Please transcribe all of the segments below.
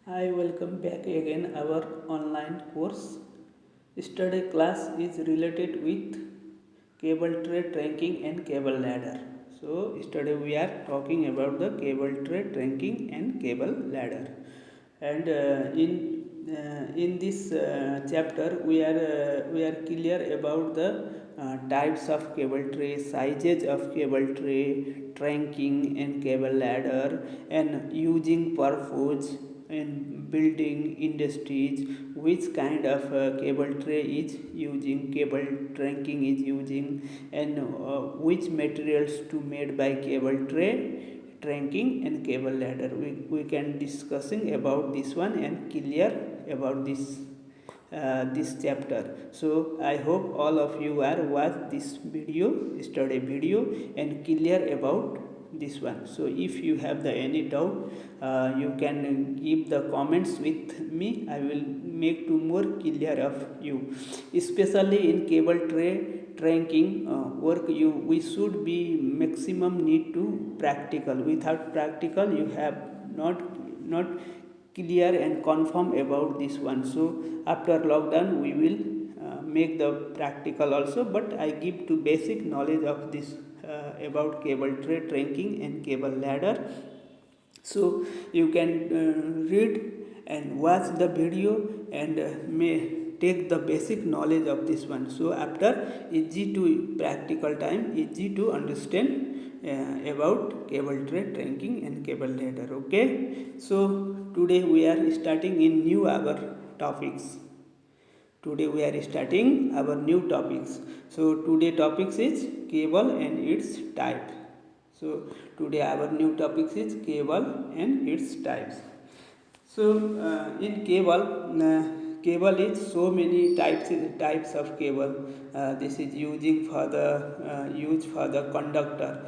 Hi, welcome back again our online course. Yesterday class is related with cable tray trunking and cable ladder. So yesterday we are talking about the cable tray trunking and cable ladder. And in this chapter we are clear about the types of cable tray, sizes of cable tray, trunking and cable ladder, and using purpose in building industries, which kind of cable tray is using, cable trunking is using, and which materials to made by cable tray trunking and cable ladder. We can discussing about this one and clear about this chapter. So I hope all of you are watch this video, study video, and clear about this one. So if you have the any doubt, you can give the comments with me. I will make to more clear of you, especially in cable tray trunking work. We should be maximum need to practical. Without practical you have not clear and confirm about this one. So after lockdown we will make the practical also, but I give to basic knowledge of this about cable tray trunking and cable ladder. So you can read and watch the video and may take the basic knowledge of this one. So after easy to practical time, easy to understand about cable tray trunking and cable ladder. Okay, so today we are starting in new our topics. Today we are starting our new topics. So today topics is cable and its type. So today our new topics is cable and its types. So in cable, cable is so many types of cable. This is using for the use for the conductor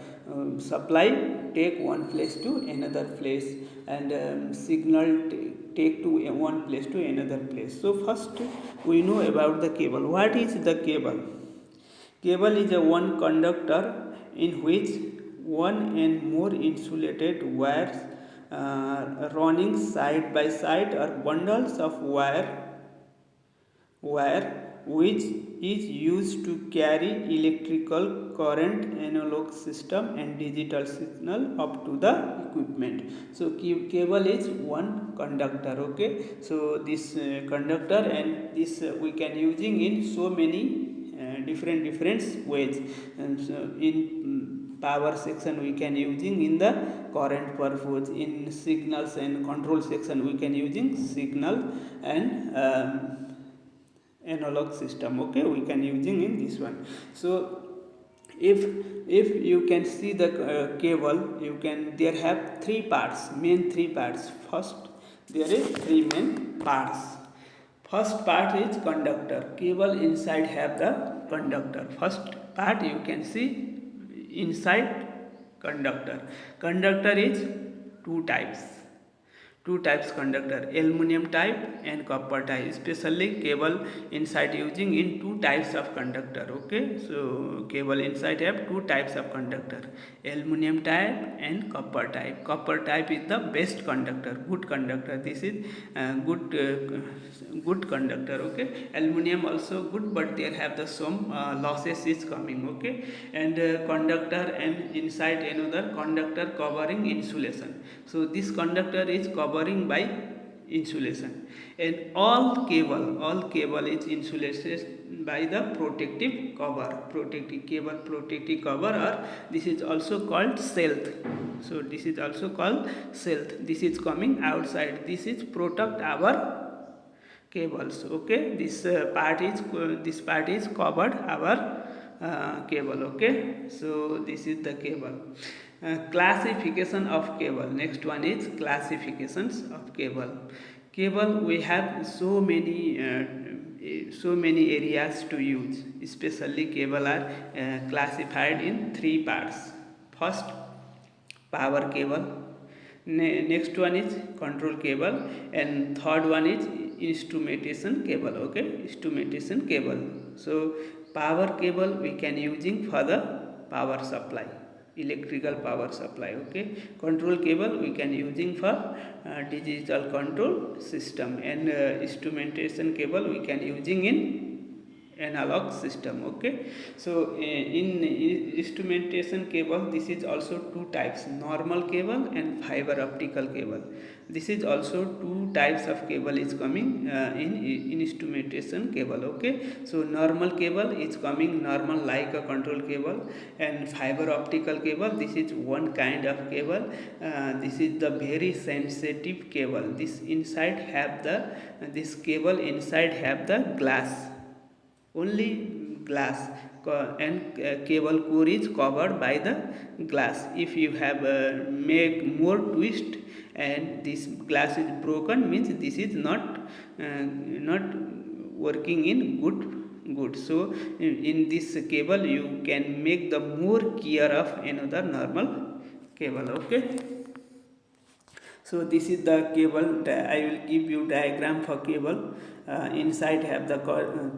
supply, take one place to another place, and signal take to one place to another place. So first we know about the cable. What is the cable? Cable is a one conductor in which one and more insulated wires running side by side or bundles of wire which is used to carry electrical current, analog system and digital signal up to the equipment. So cable is one conductor. Okay, so this conductor and this we can using in so many different ways. And so in power section we can using in the current purpose, in signals and control section we can using signal and analog system. Okay, we can using in this one. So if you can see the cable, you can there have three parts, main three parts. First there is three main parts. First part is conductor. Cable inside have the conductor. First part you can see inside conductor. Conductor is two types. Two types conductor, aluminum type and copper type. Especially cable inside using in two types of conductor. Okay, so cable inside have two types of conductor, aluminum type and copper type. Copper type is the best conductor, good conductor. This is good conductor. Okay, aluminum also good, but there have the some losses is coming. Okay, and conductor and inside another conductor covering insulation. So this conductor is covering by insulation, and all cable is insulated by the protective cover, protective cover, or this is also called sheath. So this is also called sheath. This is coming outside, this is protect our cables. Okay, this part is covered our cable. Okay, so this is the cable. Classification of cable. Next one is classifications of cable. Cable we have so many areas to use. Especially cable are classified in three parts. First, power cable. Next one is control cable, and third one is instrumentation cable. Okay, instrumentation cable. So power cable we can using for the power supply. electrical power supply. Okay, control cable we can using for digital control system, and instrumentation cable we can using in analog system. Okay, so in instrumentation cable, this is also two types, normal cable and fiber optical cable. This is also two types of cable is coming in instrumentation cable. Okay, so normal cable is coming normal like a control cable, and fiber optical cable, this is one kind of cable. This is the very sensitive cable. This inside have the this cable inside have the glass, only glass, and cable core is covered by the glass. If you have make more twist and this glass is broken, means this is not working in good. So in this cable you can make the more care of another normal cable. Okay, so this is the cable. I will give you diagram for cable. Inside have the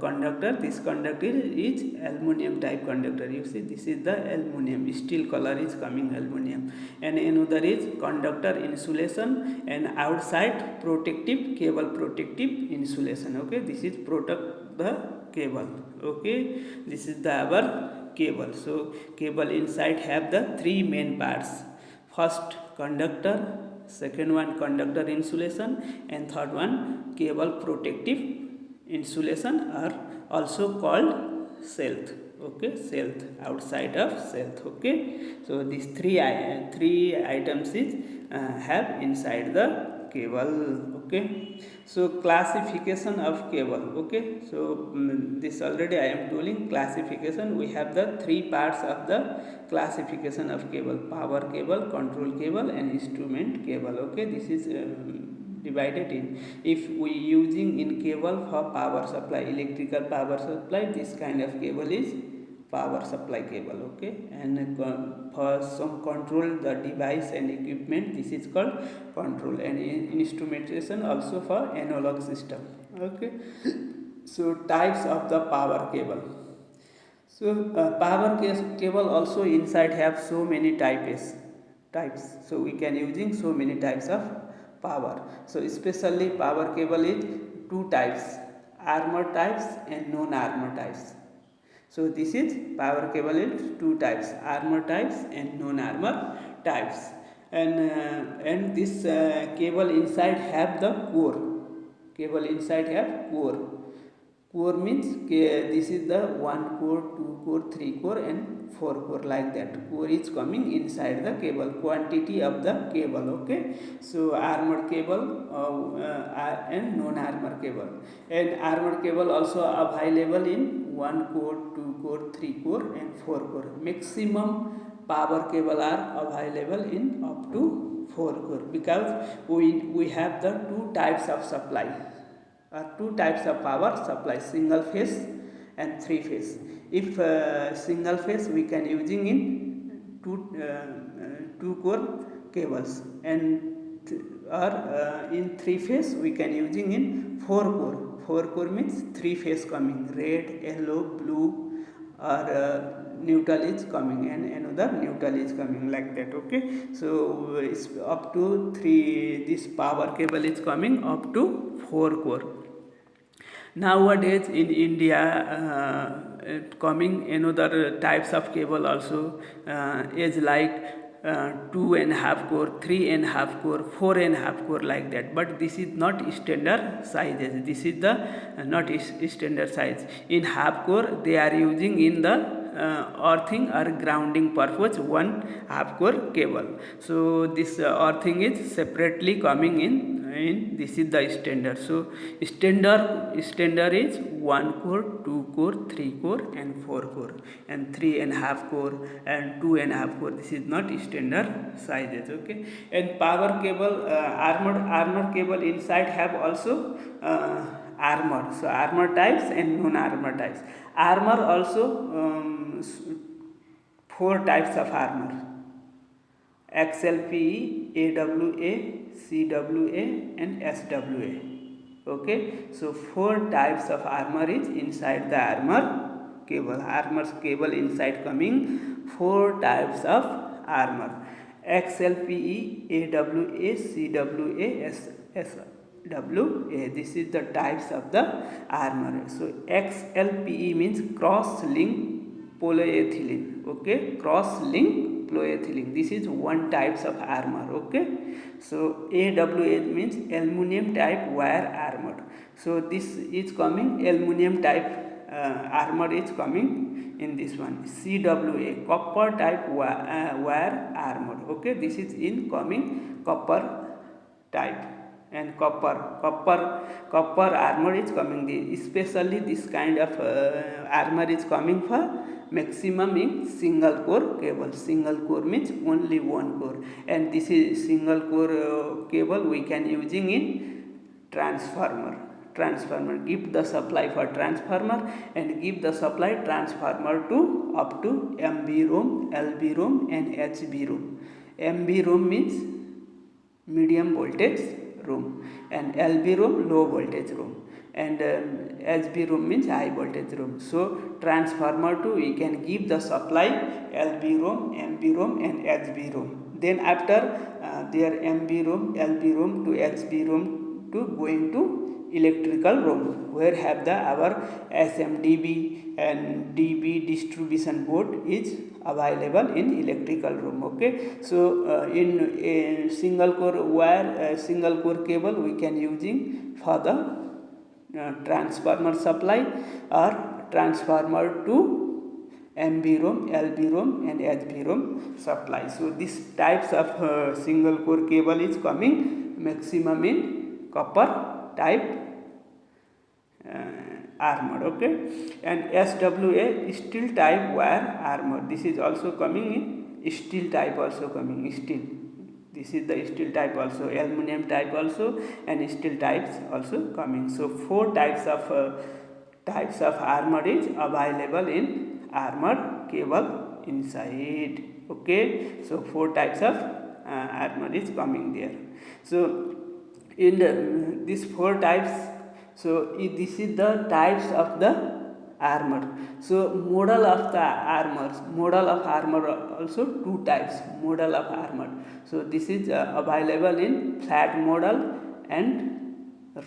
conductor. This conductor is aluminum type conductor. You see, this is the aluminum, steel color is coming aluminum, and another is conductor insulation, and outside protective cable, protective insulation. Okay, this is protect the cable. Okay, this is the our cable. So cable inside have the three main parts. First conductor, second one conductor insulation, and third one cable protective insulation, are also called sheath. Okay, sheath, outside of sheath. Okay, so these three items is have inside the cable. Okay, so classification of cable. Okay, so this already I am telling classification. We have the three parts of the classification of cable: power cable, control cable, and instrument cable. Okay, this is divided in, if we using in cable for power supply, electrical power supply, this kind of cable is power supply cable. Okay, and for some control the device and equipment, this is called control, and instrumentation also for analog system. Okay, so types of the power cable. So power cable also inside have so many types. So we can using so many types of power. So especially power cable is two types, armor types and non-armor types. So this is power cable is two types, armor types and non-armor types. And this cable inside have the core. Cable inside have core. Core means this is the 1 core, 2 core, 3 core, and 4 core, like that. Core is coming inside the cable, quantity of the cable. Okay, so armored cable and non-armor cable. And armored cable also available in 1 core, 2 core, 3 core, and 4 core. Maximum power cable are available in up to 4 core, because we have the two types of supply, two types of power supply, single phase and three phase. If single phase, we can using in two core cables, and or in three phase we can using in 4 core. 4 core means 3 phase coming, red, yellow, blue, or neutral is coming, and another neutral is coming, like that. Okay, so it's up to 3, this power cable is coming up to 4 core. Nowadays in India coming another types of cable also is like 2.5 core, 3.5 core, 4.5 core, like that. But this is not standard sizes. This is the not standard size. In half core they are using in the earthing or grounding purpose one half core cable. So this earthing is separately coming in this is the standard. So standard is 1 core, 2 core, 3 core, and 4 core, and 3.5 core and 2.5 core. This is not standard sizes. Okay, and power cable, armor cable inside have also armor. So armor types and non-armor types. Armor also 4 types of armor: XLPE, AWA, CWA, and SWA. Okay, so 4 types of armor is inside the armor cable. Armor cable inside coming 4 types of armor. XLPE, AWA, CWA, SWA. This is the types of the armor. So XLPE means cross-linked polyethylene. Okay, cross-linked polyethylene. This is one types of armor. Okay, so AWA means aluminum type wire armor. So this is coming aluminum type armor is coming in this one. CWA, copper type wire armor. Okay, this is in coming copper type, and copper armor is coming. Especially this kind of armor is coming for maximum in single core cable. Single core means only one core, and this is single core cable we can using in transformer. Give the supply for transformer and give the supply transformer to up to MB room, LB room and HB room. MB room means medium voltage room, and LB room low voltage room, and HB room means high voltage room. So transformer to we can give the supply LB room, MB room and HB room. Then after their MB room, LB room to HB room to going to electrical room, where have the our SMDB and DB distribution board is available in electrical room. Okay, so in a single core wire, single core cable we can using for the transformer supply or transformer to MB room, LB room and HB room supply. So this types of single core cable is coming maximum in copper type armor. Okay, and SWA, steel type wire armor. This is also coming in steel type, also coming steel. This is the steel type also, aluminum type also, and steel types also coming. So four types of armor is available in armor cable inside. Okay, so four types of armor is coming there. So in these four types, so this is the types of the armor. So model of armor also two types, model of armor. So this is available in flat model and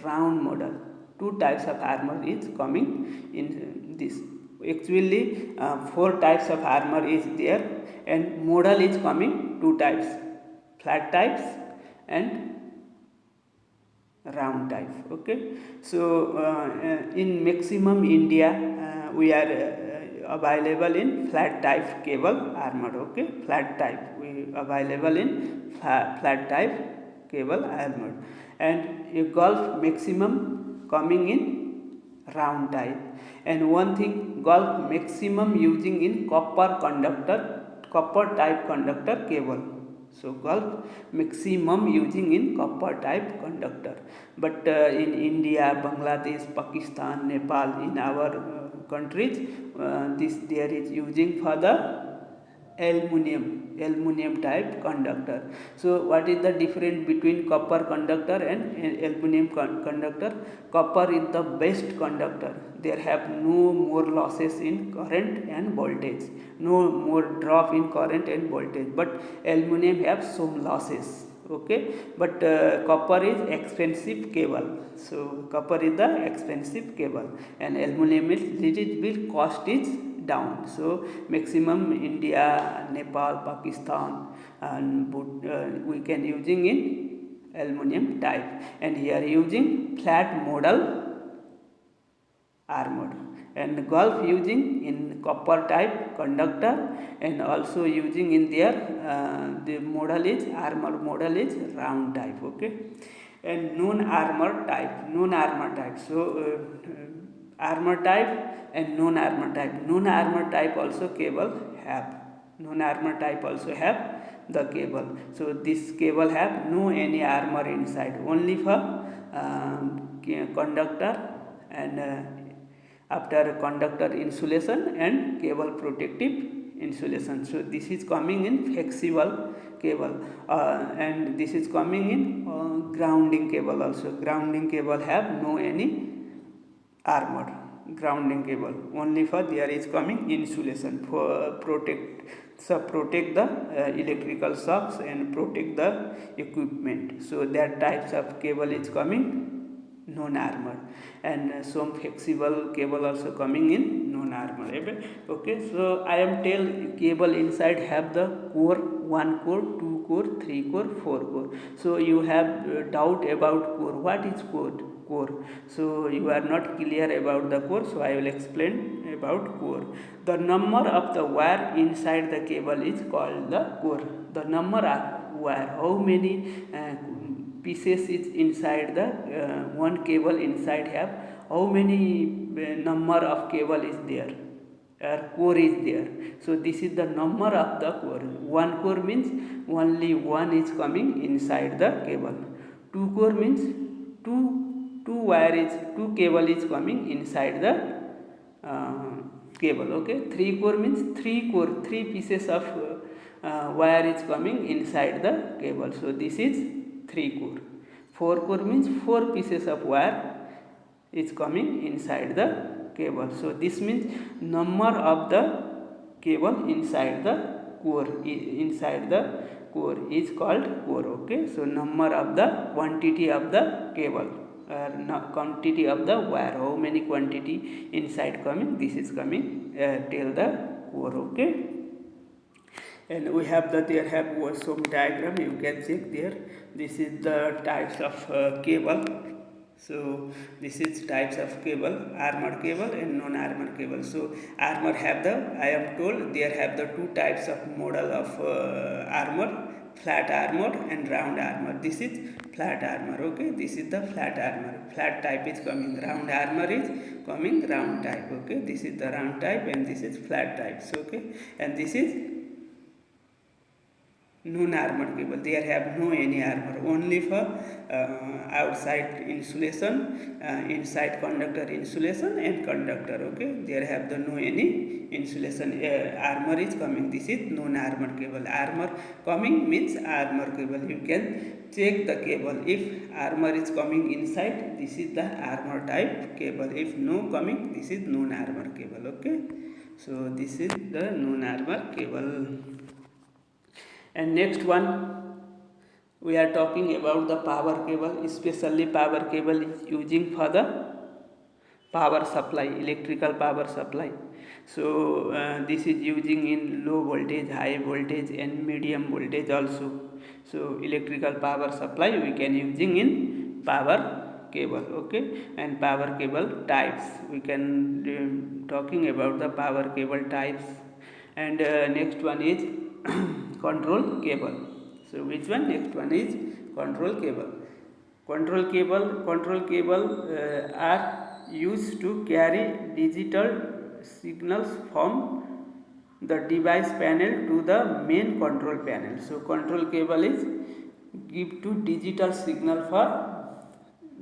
round model. Two types of armor is coming in this. Actually four types of armor is there, and model is coming two types, flat types and round type. Okay, so in maximum India we are available in flat type cable armor. Okay, flat type we available in flat type cable armor, and a Gulf maximum coming in round type. And one thing, Gulf maximum using in copper type conductor cable. So Gulf maximum using in copper type conductor, but in India, Bangladesh, Pakistan, Nepal, in our countries, this there is using for the aluminum type conductor. So what is the difference between copper conductor and aluminum conductor? Copper is the best conductor. There have no more losses in current and voltage, no more drop in current and voltage, but aluminum have some losses. Okay, but copper is expensive cable. So copper is the expensive cable, and aluminum is little bit cost is down. So maximum India, Nepal, Pakistan and we can using in aluminum type, and here using flat model armor, and Gulf using in copper type conductor, and also using in their the model is armor model is round type. Okay, and non armor type. So armor type and non armor type also cable have, non armor type also have the cable. So this cable have no any armor inside, only for conductor and after conductor insulation and cable protective insulation. So this is coming in flexible cable, and this is coming in grounding cable also. Grounding cable have no any armor, grounding cable only for there is coming insulation for so protect the electrical shocks and protect the equipment. So that types of cable is coming non-armor, and some flexible cable also coming in non-armor. Okay, so I am tell cable inside have the core, one core, two core, three core, four core. So you have doubt about core. What is core? So you are not clear about the core, so I will explain about core. The number of the wire inside the cable is called the core. The number of wire, how many pieces is inside the one cable inside have, how many number of cable is there, core is there. So this is the number of the core. One core means only one is coming inside the cable. Two core means two cable is coming inside the cable. Okay, three core means three pieces of wire is coming inside the cable. So this is three core. Four core means four pieces of wire is coming inside the cable. So this means number of the cable inside the core is called core. Okay, so number of the quantity of the cable, quantity of the wire, how many quantity inside coming, this is coming till the core. Okay, and we have that there have some diagram, you can check there. This is the types of cable. So this is types of cable, armored cable and non-armored cable. So armor have the, I am told there have the two types of model of armor, flat armor and round armor. This is flat armor. Okay, this is the flat armor. Flat type is coming, round armor is coming round type. Okay, this is the round type and this is flat types. Okay, and this is non-armored cable. There have no any armor, only for outside insulation, inside conductor insulation and conductor. Okay, there have the no any insulation. Armor is coming. This is non-armored cable. Armor coming means armor cable. You can check the cable. If armor is coming inside, this is the armor type cable. If no coming, this is non-armor cable. Okay, so this is the non-armor cable. And next one, we are talking about the power cable. Especially power cable is using for the power supply, electrical power supply. So this is using in low voltage, high voltage and medium voltage also. So electrical power supply we can using in power cable. Okay, and power cable types, we can talking about the power cable types. And next one is control cable. So which one? Next one is control cable. Control cable are used to carry digital signals from the device panel to the main control panel. So control cable is give to digital signal for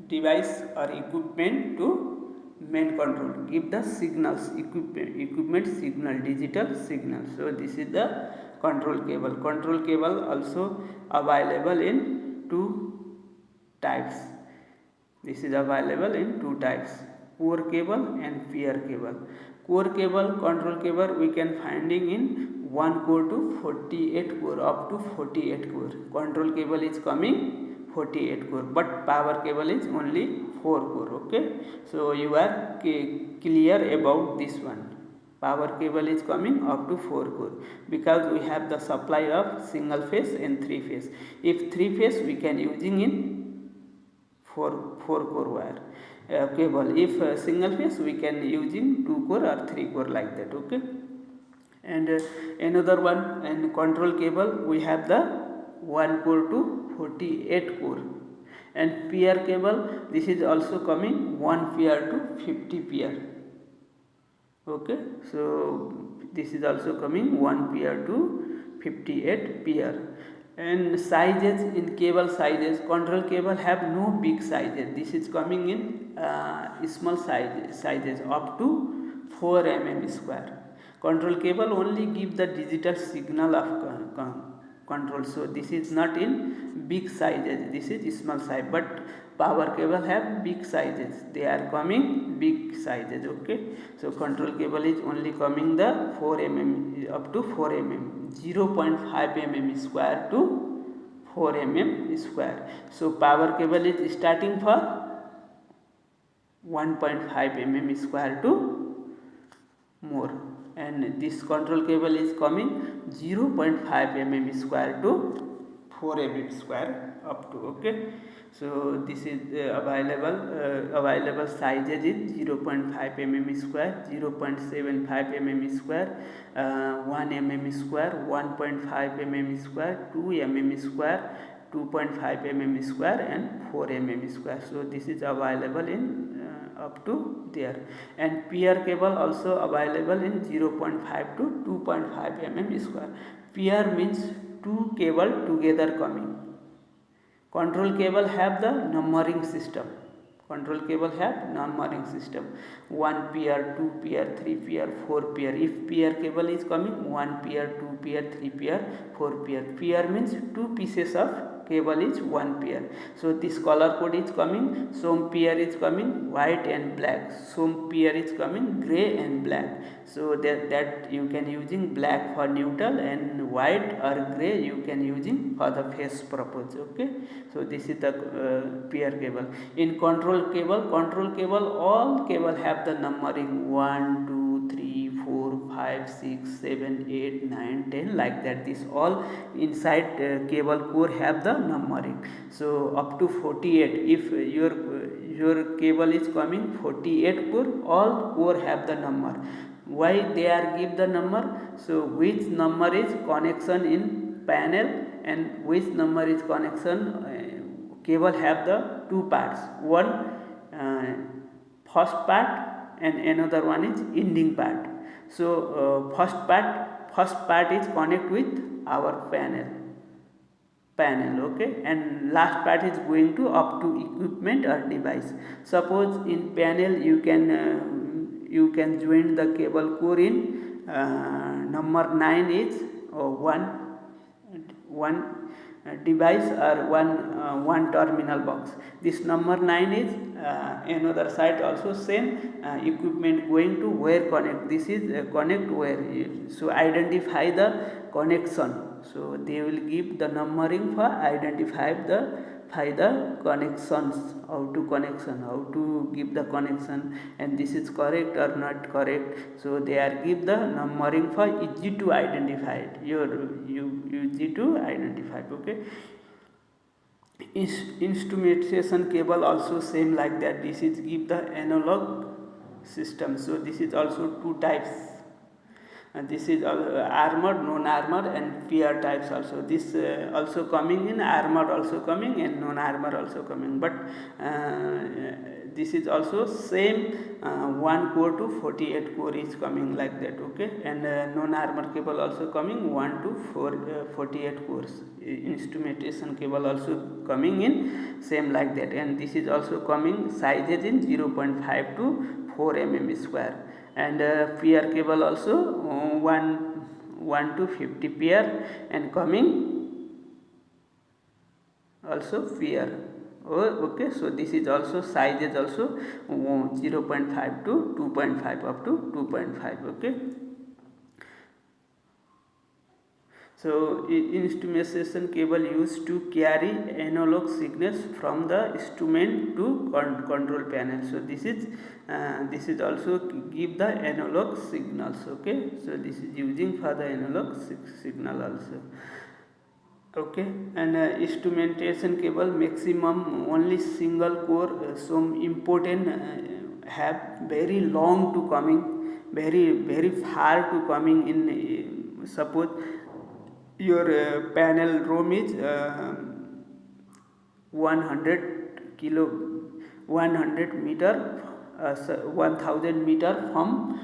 device or equipment to main control, give the signals, equipment signal, digital signal. So this is the control cable. Control cable also available in two types. This is available in two types, core cable and pair cable. Core cable, control cable we can finding in 1 core to 48 core, up to 48 core. Control cable is coming 48 core, but power cable is only 4 core. Okay, so you are clear about this one. Power cable is coming up to 4 core, because we have the supply of single phase and 3 phase. If 3 phase we can using in 4 core wire cable. If single phase we can using 2 core or 3 core, like that. Okay, and another one, and control cable we have the 1 core to 48 core. And pair cable, this is also coming 1 pair to 50 pair. Okay, so this is also coming 1 pair to 58 pair. And sizes, in cable sizes, control cable have no big sizes. This is coming in small sizes up to 4 mm square. Control cable only give the digital signal of control. So this is not in big sizes, this is small size. But power cable have big sizes, they are coming big sizes. Okay, so control cable is only coming the 4 mm, up to 4 mm. 0.5 mm square to 4 mm square. So power cable is starting for 1.5 mm square to more, and this control cable is coming 0.5 mm square to 4 mm square up to. Okay, so this is available sizes is 0.5 mm square, 0.75 mm square, 1 mm square, 1.5 mm square, 2 mm square, 2.5 mm square and 4 mm square. So this is available in up to there, and peer cable also available in 0.5 to 2.5 mm square. Peer means two cable together coming. Control cable have the numbering system. Control cable have numbering system. 1 pair, 2 pair, 3 pair, 4 pair. If pair cable is coming, 1 pair, 2 pair, 3 pair, 4 pair. Pair means two pieces of cable is 1 pair. So this color code is coming. Some pair is coming white and black. Some pair is coming gray and black. So that you can using black for neutral and white or gray you can using for the phase purpose. Okay, so this is the pair cable. In control cable all cable have the numbering 1 2 3 4 5 6 7 8 9 10 like that. This all inside cable core have the numbering. So up to 48, if your cable is coming 48 core, all core have the number. Why they are give the number? So which number is connection in panel and which number is connection cable have the two parts, one first part and another one is ending part. So first part is connect with our panel, okay, and last part is going to up to equipment or device. Suppose in panel you can join the cable core in number 9 is one device or one terminal box. This number 9 is another side also same equipment going to wire connect. This is connect wire. So identify the connection. So they will give the numbering for identify the connections, how to give the connection, and this is correct or not correct. So they are give the numbering for easy to identify it. You easy to identify. Okay, instrumentation cable also same like that. This is give the analog system. So this is also two types. And this is armored, non-armored and peer types also. This also coming in armored, also coming and non-armored also coming, but this is also same 1 core to 48 core is coming like that. Okay, and non-armored cable also coming 1 to 48 cores. Instrumentation cable also coming in same like that, and this is also coming sizes in 0.5 to 4 mm square, and peer cable also 1 to 50 pair and coming also peer. Okay, so this is also sizes also 0.5 to 2.5 up to 2.5. okay, so instrumentation cable used to carry analog signals from the instrument to control panel. So this is also give the analog signals. Okay, so this is using for the analog signal also. Okay, and instrumentation cable maximum only single core. Some important have very long to coming, very far to coming in. Suppose your panel room is 100 meter 1000 meter from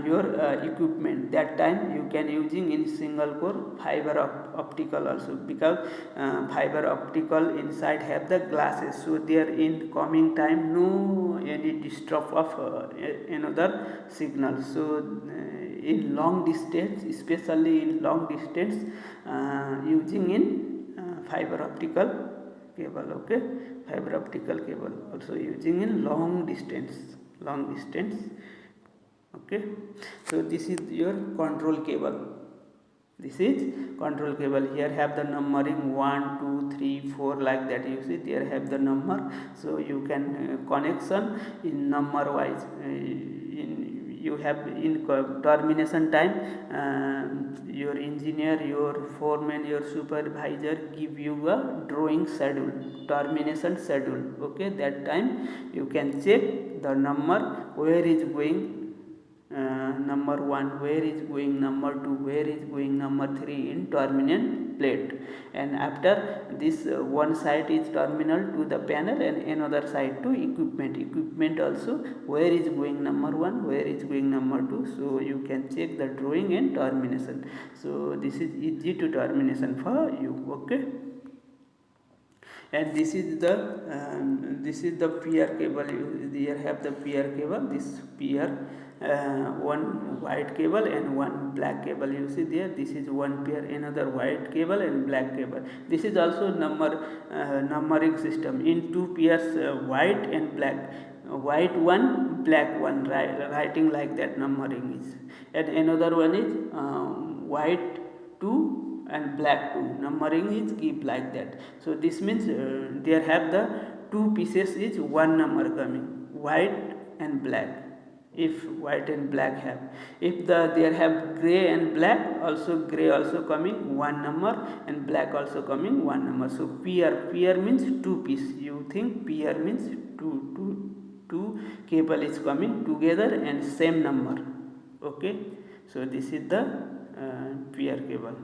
your equipment. That time you can using in single core fiber optical also, because fiber optical inside have the glasses, so there in coming time no any disturb of another signal. So in long distance, especially in long distance, using in fiber optical cable. Okay, fiber optical cable also using in long distance. Okay, so this is your control cable. This is control cable. Here have the numbering 1 2 3 4 like that. You see there have the number, so you can connection in number wise. You have in termination time, your engineer, your foreman, your supervisor give you a drawing schedule, termination schedule. Okay, that time you can check the number where is going number 1, where is going number 2, where is going number 3 in terminal plate. And after this one side is terminal to the panel and another side to equipment also, where is going number 1, where is going number 2. So you can check the drawing and termination. So this is easy to termination for you. Okay, and this is the peer cable. You here have the peer cable. This peer, one white cable and one black cable. You see there, this is one pair, another white cable and black cable. This is also numbering system in two pairs, white and black. White one, black one, writing like that numbering is. And another one is white 2 and black 2, numbering is keep like that. So this means there have the two pieces is one number coming, white and black. If white and black have, if there have gray and black, also gray also coming one number and black also coming one number. So pair means two piece. You think pair means two cable is coming together and same number. Okay, so this is the pair cable.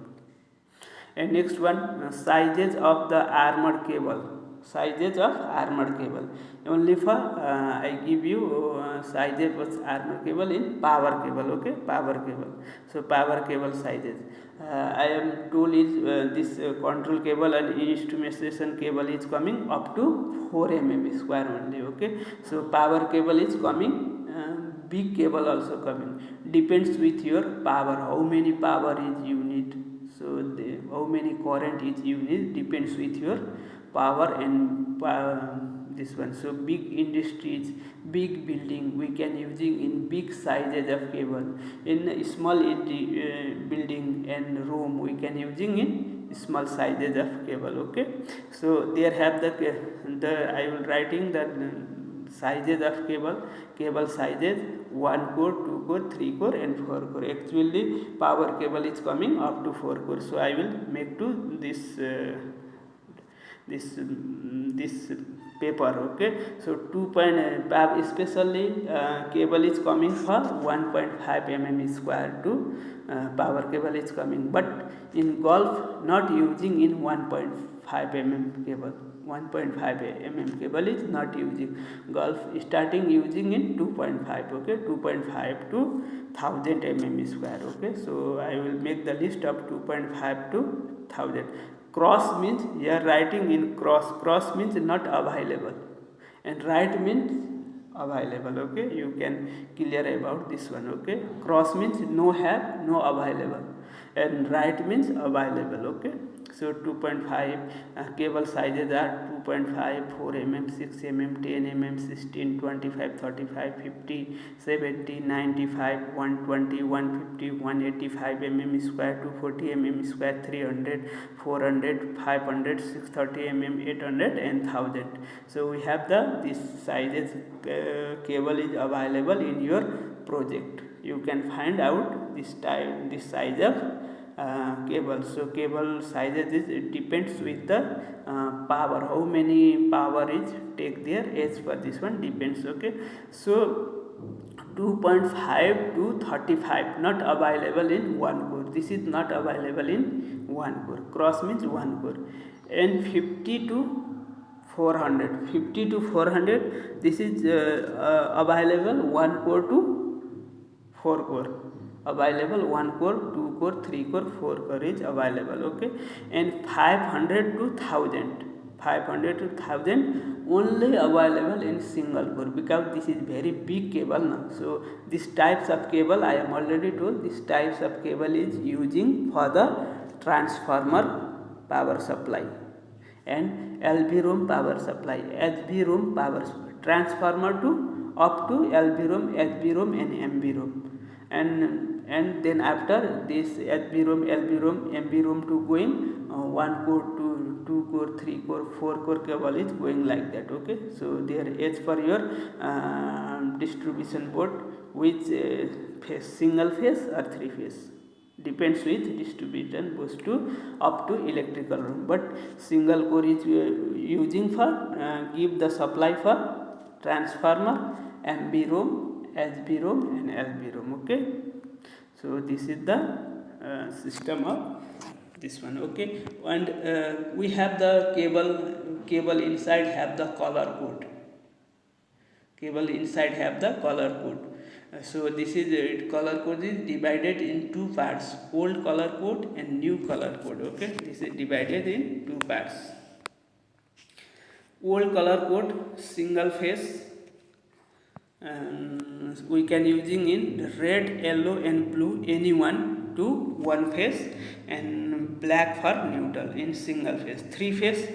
And next one, sizes of the armored cable. Sizes of armored cable. Only for I give you sizes of armored cable in power cable. Okay, power cable. So power cable sizes. I am told is this control cable and instrumentation cable is coming up to 4 mm square only. Okay, so power cable is coming. Big cable also coming. Depends with your power. How many power is you need. So how many current is you need depends with your power and this one. So big industries, big building, we can using in big sizes of cable. In small building and room, we can using in small sizes of cable. Okay, so there have the I will writing the sizes of cable sizes 1 core, 2 core, 3 core and 4 core. Actually power cable is coming up to 4 core. So I will make to this paper. Okay, so 2. Especially cable is coming for 1.5 mm square to power cable is coming, but in golf not using in 1.5 mm cable. 1.5 mm cable is not using. Golf starting using in 2.5. Okay, 2.5 to 1000 mm square. Okay, so I will make the list of 2.5 to 1000. Cross means here writing in cross means not available, and right means available. Okay, you can clear about this one. Okay, cross means no have, no available, and right means available. Okay, so 2.5 cable sizes are 2.5, 4 mm, 6 mm, 10 mm, 16, 25, 35, 50, 70, 95, 120, 150, 185 mm square, 240 mm square, 300, 400, 500, 630 mm, 800 and 1000. So we have this sizes cable is available in your project. You can find out this size of cable. So cable sizes is, it depends with the power, how many power is take there as per this one depends. Okay, so 2.5 to 35 not available in one core. This is not available in one core. Cross means one core. And 50 to 400, 50 to 400, this is available 1 core to 4 core. Available 1 core, 2 core, 3 core, 4 core is available. Okay, and 500 to 1000, 500 to 1000 only available in single core, because this is very big cable now. So these types of cable I am already told, this types of cable is using for the transformer power supply and LV room power supply, HV room power supply, transformer to up to LV room, HV room and MV room. And and then after this HB ROM, LB ROM, MB ROM to going 1 core, 2 core, 3 core, 4 core cable is going like that. Okay, so there as per your distribution board which phase, single phase or 3 phase, depends with distribution board to up to electrical room, but single core is using for give the supply for transformer, MB ROM, HB ROM and LB ROM. Okay, so this is the system of this one. Okay, and we have the cable inside have the color code. Cable inside have the color code. So this is color code is divided in two parts, old color code and new color code. Okay, this is divided in two parts. Old color code single phase, we can using in red, yellow and blue, any one to one phase, and black for neutral in single phase. 3 phase,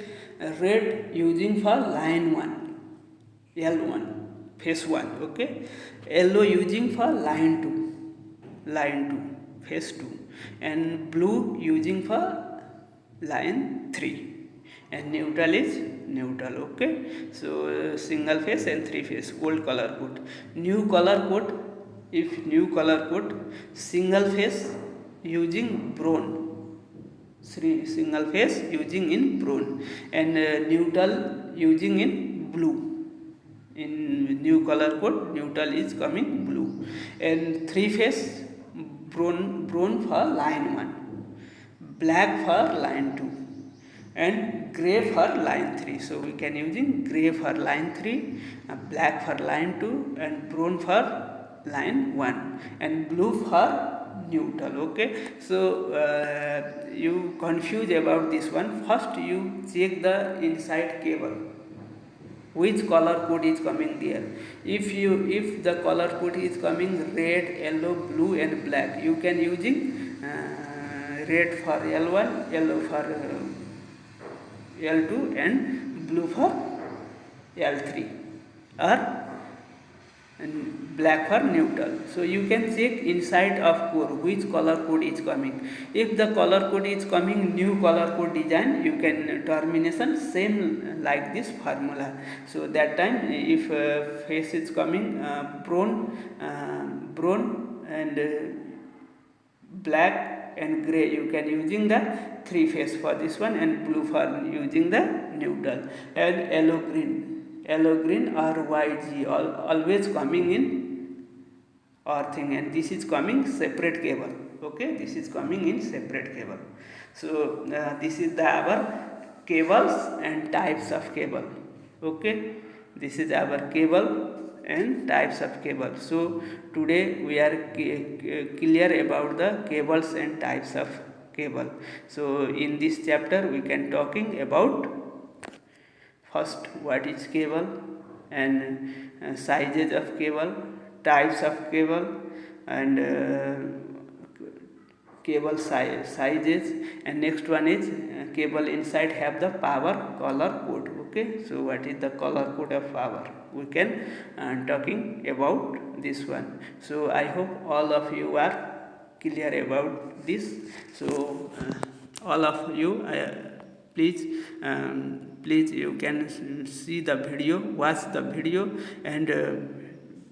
red using for line 1, L1 phase 1. Okay, yellow using for line 2 phase 2, and blue using for line 3, and neutral is neutral. Okay, so single phase and 3 phase, old color code. New color code, if new color code, single phase using bronze, single phase using in bronze, and neutral using in blue. In new color code, neutral is coming blue, and 3 phase bronze for line 1, black for line 2, and gray for line 3. So we can using gray for line 3, black for line 2, and bronze for line 1, and blue for neutral. Okay, so you confused about this one. First you check the inside cable, which color code is coming there. If the color code is coming red, yellow, blue and black, you can using red for L1, yellow for L2 and blue for L3, or black for neutral. So you can check inside of core which color code is coming. If the color code is coming new color code design, you can termination same like this formula. So that time if phase is coming bronze and black and gray, you can using the 3 phase for this one, and blue for using the neutral, and yellow green or YG always coming in earthing, and this is coming separate cable. Okay, this is coming in separate cable. So this is the our cables and types of cable. Okay, this is our cable and types of cable. So today we are clear about the cables and types of cable. So in this chapter we can talking about first what is cable, and sizes of cable, types of cable, and cable sizes, and next one is cable inside have the power color code. Okay, so what is the color code of power, we can talking about this one. So I hope all of you are clear about this. So all of you please you can see the video, watch the video, and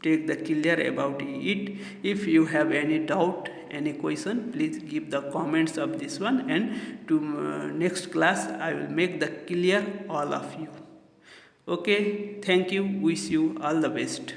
take the clear about it. If you have any doubt, any question, please give the comments of this one, and to next class I will make the clear all of you. Okay, thank you, wish you all the best.